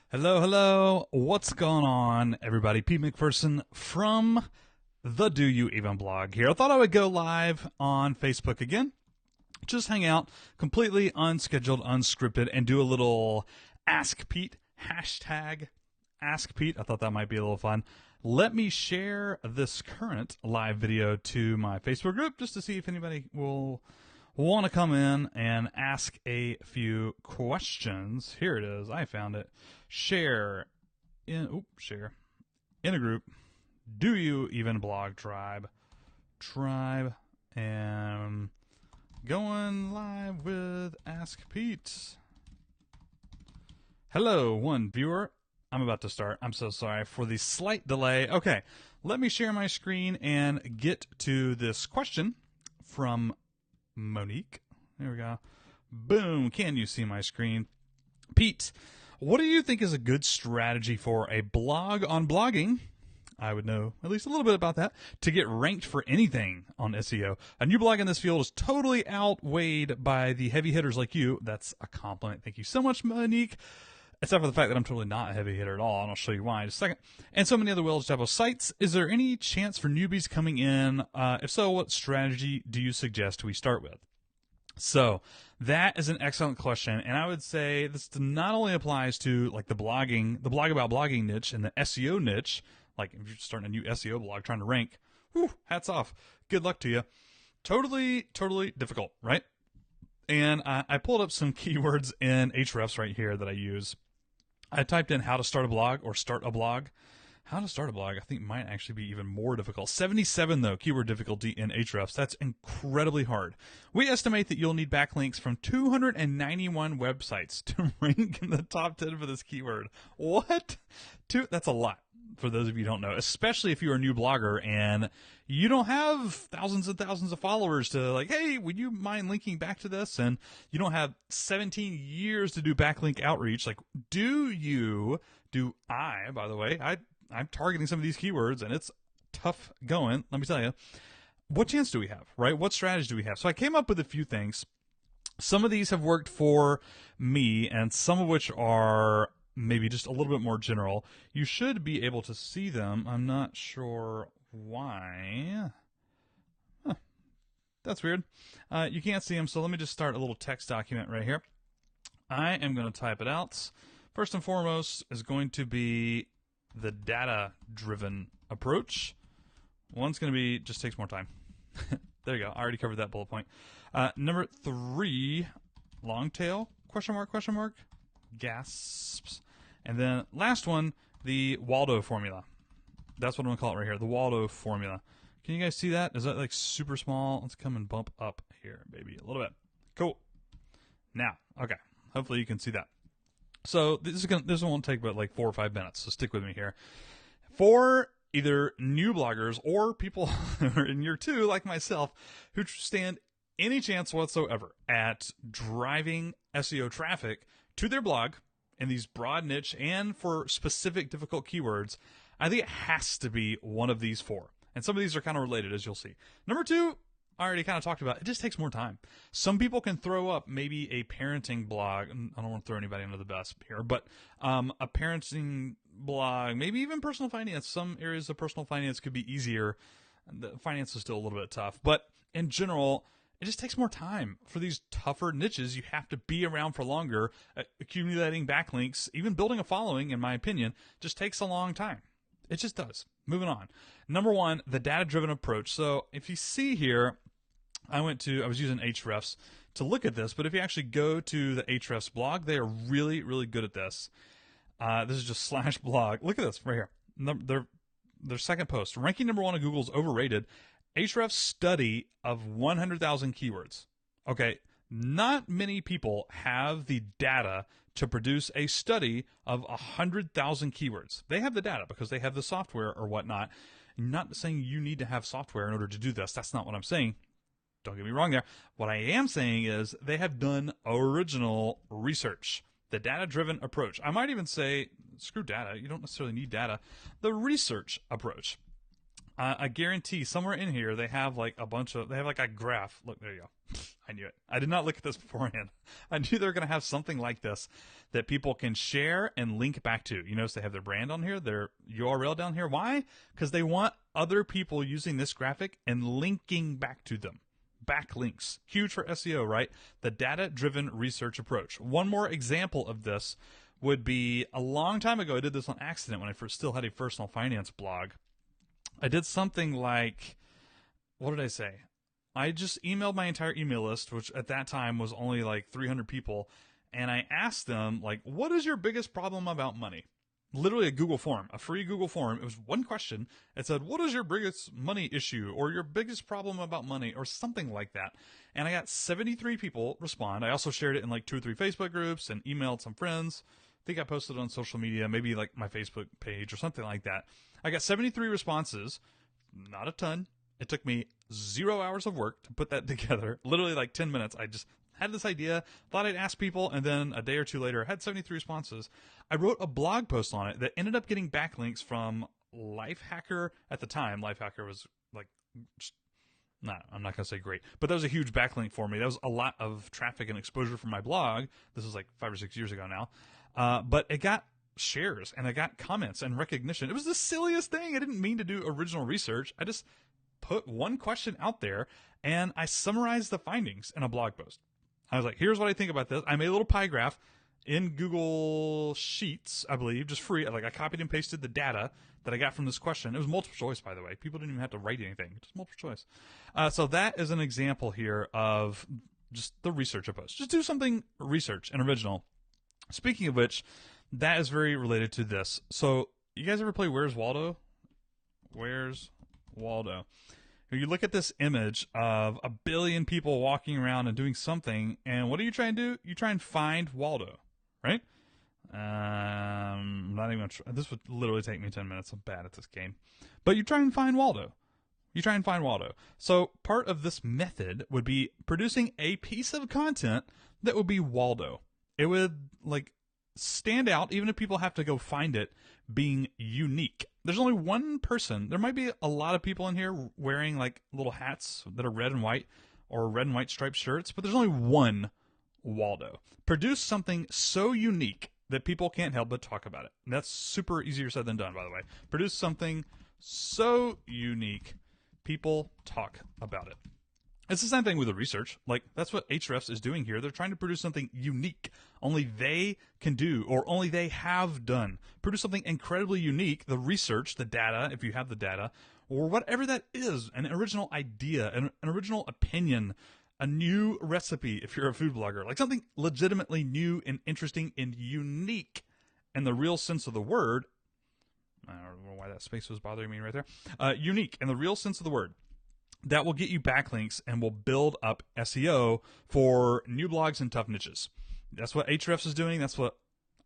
Hello, hello. What's going on, everybody? Pete McPherson from the Do You Even blog here. I thought I would go live on Facebook again. Just hang out, completely unscheduled, unscripted, and do a little Ask Pete, hashtag Ask Pete. I thought that might be a little fun. Let me share this current live video to my Facebook group just to see if anybody will want to come in and ask a few questions. Here it is. I found it. Share in a group. Do you even blog tribe? And going live with Ask Pete. Hello, one viewer. I'm about to start. I'm so sorry for the slight delay. Okay, let me share my screen and get to this question from Monique. There we go. Boom. Can you see my screen? Pete, what do you think is a good strategy for a blog on blogging? I would know at least a little bit about that to get ranked for anything on SEO. A new blog in this field is totally outweighed by the heavy hitters like you. That's a compliment. Thank you so much, Monique. Except for the fact that I'm totally not a heavy hitter at all, and I'll show you why in just a second. And so many other well-established sites. Is there any chance for newbies coming in? If so, what strategy do you suggest we start with? So that is an excellent question, and I would say this not only applies to like the blog about blogging niche and the SEO niche. Like if you're starting a new SEO blog trying to rank, whew, hats off. Good luck to you. Totally difficult, right? And I pulled up some keywords in Ahrefs right here that I use. I typed in how to start a blog or start a blog. How to start a blog, I think might actually be even more difficult. 77 though, keyword difficulty in Ahrefs. That's incredibly hard. We estimate that you'll need backlinks from 291 websites to rank in the top 10 for this keyword. What? That's a lot for those of you who don't know, especially if you're a new blogger and you don't have thousands and thousands of followers to like, hey, would you mind linking back to this? And you don't have 17 years to do backlink outreach. Like, by the way, I'm targeting some of these keywords and it's tough going. Let me tell you, what chance do we have, right? What strategy do we have? So I came up with a few things. Some of these have worked for me and some of which are maybe just a little bit more general. You should be able to see them. I'm not sure why. Huh. That's weird. You can't see them, so let me just start a little text document right here. I am going to type it out. First and foremost is going to be the data-driven approach. One's going to be, just takes more time. There you go. I already covered that bullet point. Number 3, long tail, question mark, gasps. And then last one, the Waldo formula. That's what I'm going to call it right here, the Waldo formula. Can you guys see that? Is that like super small? Let's come and bump up here, baby, a little bit. Cool. Now, okay, hopefully you can see that. So this won't take but like 4 or 5 minutes, so stick with me here. For either new bloggers or people who are in year 2, like myself, who stand any chance whatsoever at driving SEO traffic to their blog in these broad niche and for specific difficult keywords, I think it has to be one of these 4. And some of these are kind of related, as you'll see. Number 2, I already kind of talked about. It just takes more time. Some people can throw up maybe a parenting blog. I don't want to throw anybody under the bus here, but a parenting blog, maybe even personal finance. Some areas of personal finance could be easier. The finance is still a little bit tough, but in general, it just takes more time. For these tougher niches, you have to be around for longer. Accumulating backlinks, even building a following, in my opinion, just takes a long time. It just does. Moving on. Number 1, the data-driven approach. So if you see here, I was using Ahrefs to look at this, but if you actually go to the Ahrefs blog, they are really, really good at this. This is just /blog. Look at this right here. Their second post. Ranking number 1 on Google's overrated. Ahrefs study of 100,000 keywords. Okay, not many people have the data to produce a study of 100,000 keywords. They have the data because they have the software or whatnot. I'm not saying you need to have software in order to do this. That's not what I'm saying. Don't get me wrong there. What I am saying is they have done original research. The data-driven approach. I might even say, screw data. You don't necessarily need data. The research approach. I guarantee somewhere in here they have like a graph. Look, there you go. I knew it. I did not look at this beforehand. I knew they were going to have something like this that people can share and link back to. You notice they have their brand on here, their URL down here. Why? Because they want other people using this graphic and linking back to them. Backlinks. Huge for SEO, right? The data-driven research approach. One more example of this would be a long time ago. I did this on accident when I still had a personal finance blog. I did something like, what did I say? I just emailed my entire email list, which at that time was only like 300 people, and I asked them, like, what is your biggest problem about money? Literally a Google form, a free Google form. It was one question. It said, what is your biggest money issue or your biggest problem about money or something like that? And I got 73 people respond. I also shared it in like 2 or 3 Facebook groups and emailed some friends. I think I posted it on social media, maybe like my Facebook page or something like that. I got 73 responses, not a ton. It took me 0 hours of work to put that together. Literally like 10 minutes. I just had this idea, thought I'd ask people, and then a day or two later, I had 73 responses. I wrote a blog post on it that ended up getting backlinks from Lifehacker at the time. Lifehacker was like, I'm not going to say great, but that was a huge backlink for me. That was a lot of traffic and exposure for my blog. This was like 5 or 6 years ago now. But it got shares and I got comments and recognition. It was the silliest thing. I didn't mean to do original research. I just put one question out there and I summarized the findings in a blog post. I was like, here's what I think about this. I made a little pie graph in Google Sheets, I believe, just free. Like I copied and pasted the data that I got from this question. It was multiple choice, by the way. People didn't even have to write anything. Just multiple choice. So that is an example here of just the research approach. Just do something research and original. Speaking of which, that is very related to this. So you guys ever play Where's Waldo? Where's Waldo? You look at this image of a billion people walking around and doing something, and what do you try and do? You try and find Waldo, right? I'm not even gonna try. This would literally take me 10 minutes. I'm bad at this game. But you try and find Waldo. You try and find Waldo. So part of this method would be producing a piece of content that would be Waldo. It would like stand out, even if people have to go find it, being unique. There's only one person. There might be a lot of people in here wearing like little hats that are red and white or red and white striped shirts, but there's only one Waldo. Produce something so unique that people can't help but talk about it. And that's super easier said than done, by the way. Produce something so unique, people talk about it. It's the same thing with the research. Like, that's what Ahrefs is doing here. They're trying to produce something unique. Only they can do, or only they have done. Produce something incredibly unique, the research, the data, if you have the data, or whatever that is, an original idea, an original opinion, a new recipe if you're a food blogger. Like something legitimately new and interesting and unique in the real sense of the word. I don't know why that space was bothering me right there. Unique in the real sense of the word. That will get you backlinks and will build up SEO for new blogs and tough niches. That's what Ahrefs is doing. That's what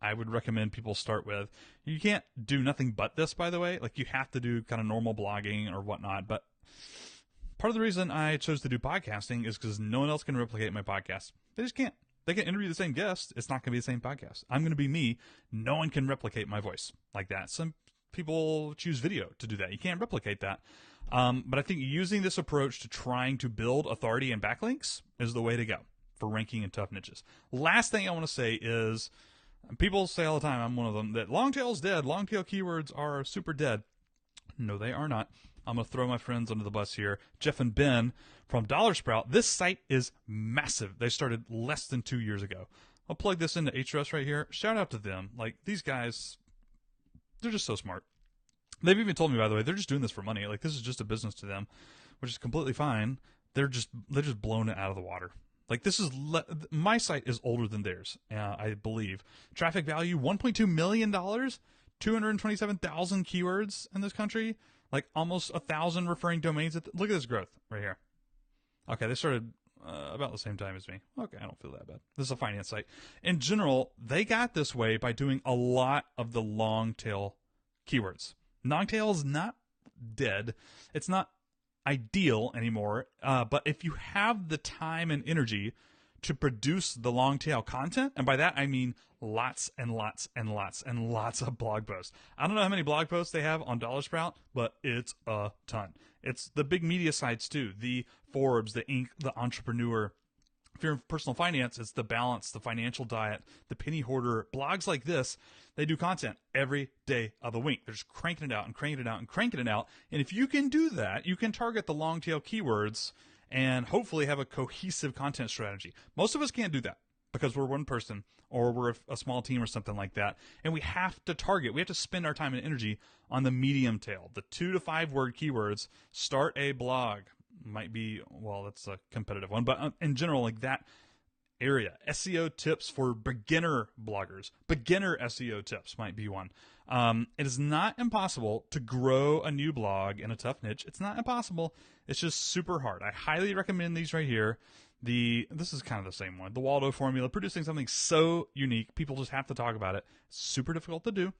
I would recommend people start with. You can't do nothing but this, by the way. Like, you have to do kind of normal blogging or whatnot. But part of the reason I chose to do podcasting is because no one else can replicate my podcast. They just can't. They can interview the same guest. It's not going to be the same podcast. I'm going to be me. No one can replicate my voice like that. Some people choose video to do that. You can't replicate that. But I think using this approach to trying to build authority and backlinks is the way to go for ranking in tough niches. Last thing I want to say is, people say all the time, I'm one of them, that long tail's dead. Long tail keywords are super dead. No, they are not. I'm going to throw my friends under the bus here. Jeff and Ben from Dollar Sprout. This site is massive. They started less than 2 years ago. I'll plug this into Ahrefs right here. Shout out to them. Like, these guys, they're just so smart. They've even told me, by the way, they're just doing this for money. Like, this is just a business to them, which is completely fine. They're just blown it out of the water. Like, this is my site is older than theirs, I believe. Traffic value $1.2 million, 227,000 keywords in this country, like almost 1,000 referring domains. Look at this growth right here. Okay, they started about the same time as me. Okay, I don't feel that bad. This is a finance site. In general, they got this way by doing a lot of the long tail keywords. Long tail is not dead. It's not ideal anymore. But if you have the time and energy to produce the long tail content. And by that, I mean lots and lots and lots and lots of blog posts. I don't know how many blog posts they have on Dollar Sprout, but it's a ton. It's the big media sites too, the Forbes, the Inc., the Entrepreneur. If you're in personal finance, it's the Balance, the Financial Diet, the Penny Hoarder. Blogs like this, they do content every day of the week. They're just cranking it out and cranking it out and cranking it out. And if you can do that, you can target the long tail keywords and hopefully have a cohesive content strategy. Most of us can't do that because we're one person or we're a small team or something like that. And we have to target, we have to spend our time and energy on the medium tail, the 2 to 5 word keywords. Start a blog. Might be, well, that's a competitive one, but in general, like that area. SEO tips for beginner bloggers. Beginner SEO tips might be one. It is not impossible to grow a new blog in a tough niche. It's not impossible. It's just super hard. I highly recommend these right here. This is kind of the same one. The Waldo formula, producing something so unique. People just have to talk about it. Super difficult to do.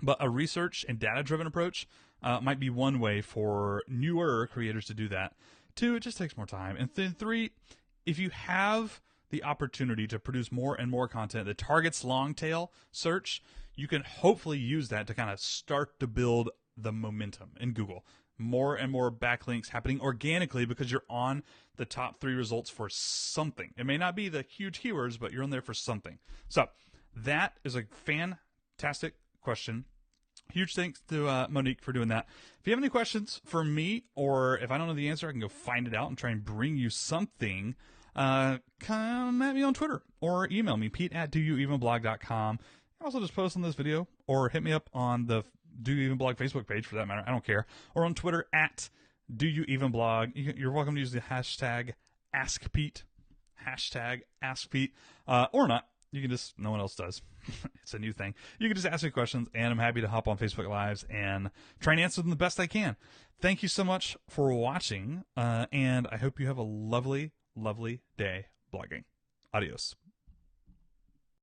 But a research and data-driven approach might be one way for newer creators to do that. 2, it just takes more time. And then 3, if you have the opportunity to produce more and more content that targets long tail search, you can hopefully use that to kind of start to build the momentum in Google. More and more backlinks happening organically because you're on the top 3 results for something. It may not be the huge keywords, but you're on there for something. So that is a fantastic question. Huge thanks to Monique for doing that. If you have any questions for me, or if I don't know the answer, I can go find it out and try and bring you something. Come at me on Twitter or email me, pete@doyouevenblog.com. Also just post on this video or hit me up on the Do You Even Blog Facebook page for that matter. I don't care. Or on Twitter @DoYouEvenBlog. You're welcome to use the hashtag AskPete. Hashtag AskPete. Or not. You can just, no one else does. It's a new thing. You can just ask me questions, and I'm happy to hop on Facebook Lives and try and answer them the best I can. Thank you so much for watching, and I hope you have a lovely, lovely day blogging. Adios.